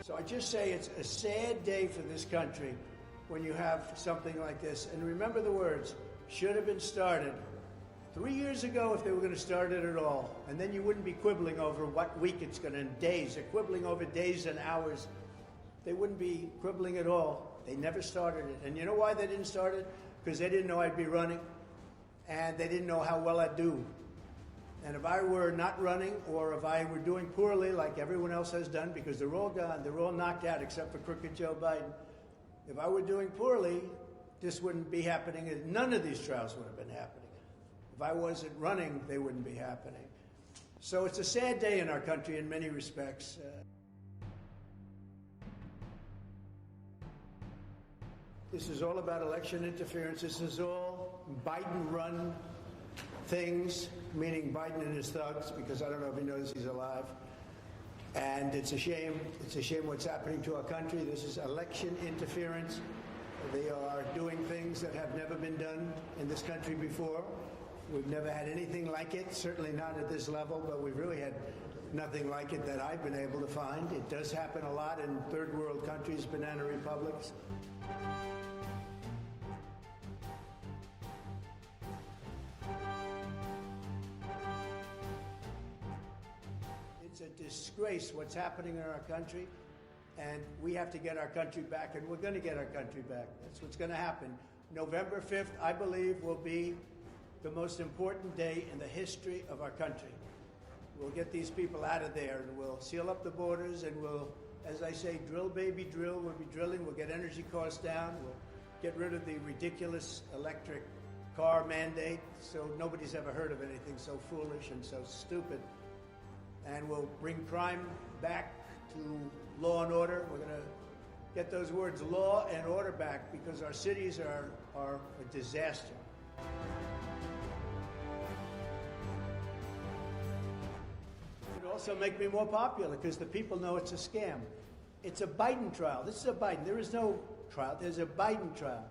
So I just say it's a sad day for this country when you have something like this. And remember the words, should have been started 3 years ago if they were going to start it at all. And then you wouldn't be quibbling over what week it's going to, in days. They're quibbling over days and hours. They wouldn't be quibbling at all. They never started it. And you know why they didn't start it? Because they didn't know I'd be running, and they didn't know how well I'd do. And if I were not running, or if I were doing poorly like everyone else has done, because they're all gone, they're all knocked out except for crooked Joe Biden. If I were doing poorly, this wouldn't be happening. None of these trials would have been happening. If I wasn't running, they wouldn't be happening. So it's a sad day in our country in many respects. This is all about election interference. This is all Biden-run things, meaning Biden and his thugs, because I don't know if he knows he's alive. And it's a shame. It's a shame what's happening to our country. This is election interference. They are doing things that have never been done in this country before. We've never had anything like it, certainly not at this level, but we've really had nothing like it that I've been able to find. It does happen a lot in third world countries, banana republics. It's a disgrace what's happening in our country, and we have to get our country back, and we're going to get our country back. That's what's going to happen. November 5th, I believe, will be the most important day in the history of our country. We'll get these people out of there, and we'll seal up the borders, and we'll, as I say, drill, baby, drill. We'll be drilling. We'll get energy costs down. We'll get rid of the ridiculous electric car mandate, so nobody's ever heard of anything so foolish and so stupid. And we'll bring crime back to law and order. We're going to get those words law and order back, because our cities are a disaster. It would also make me more popular, because the people know it's a scam. It's a Biden trial. This is a Biden. There is no trial. There's a Biden trial.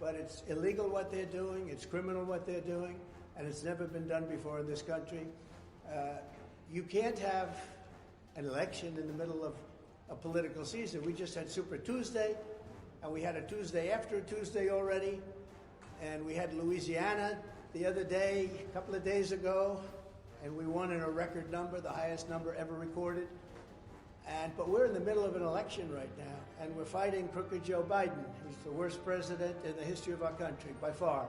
But it's illegal what they're doing, it's criminal what they're doing, and it's never been done before in this country. You can't have an election in the middle of a political season. We just had Super Tuesday, and we had a Tuesday after a Tuesday already, and we had Louisiana the other day, a couple of days ago, and we won in a record number, the highest number ever recorded. But we're in the middle of an election right now, and we're fighting crooked Joe Biden. He's the worst president in the history of our country, by far.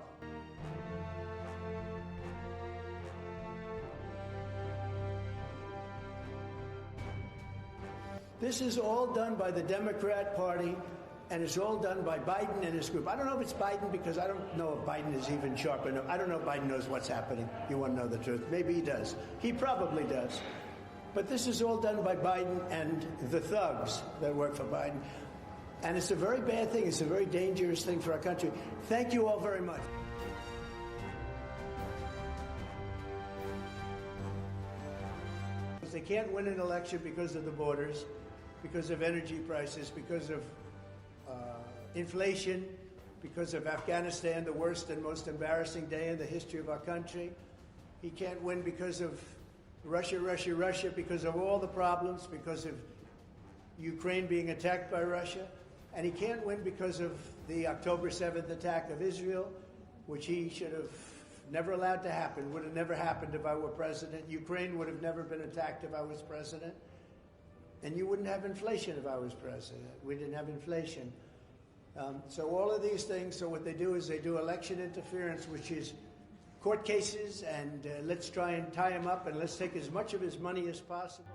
This is all done by the Democrat Party, and it's all done by Biden and his group. I don't know if it's Biden, because I don't know if Biden is even sharp enough. I don't know if Biden knows what's happening. You want to know the truth? Maybe he does. He probably does. But this is all done by Biden and the thugs that work for Biden. And it's a very bad thing. It's a very dangerous thing for our country. Thank you all very much. They can't win an election because of the borders, because of energy prices, because of inflation, because of Afghanistan, the worst and most embarrassing day in the history of our country. He can't win because of Russia, because of all the problems, because of Ukraine being attacked by Russia. And he can't win because of the October 7th attack of Israel, which he should have never allowed to happen. Would have never happened if I were president. Ukraine would have never been attacked if I was president. And you wouldn't have inflation if I was president. We didn't have inflation. So all of these things, so what they do is they do election interference, which is court cases, and let's try and tie him up, and let's take as much of his money as possible.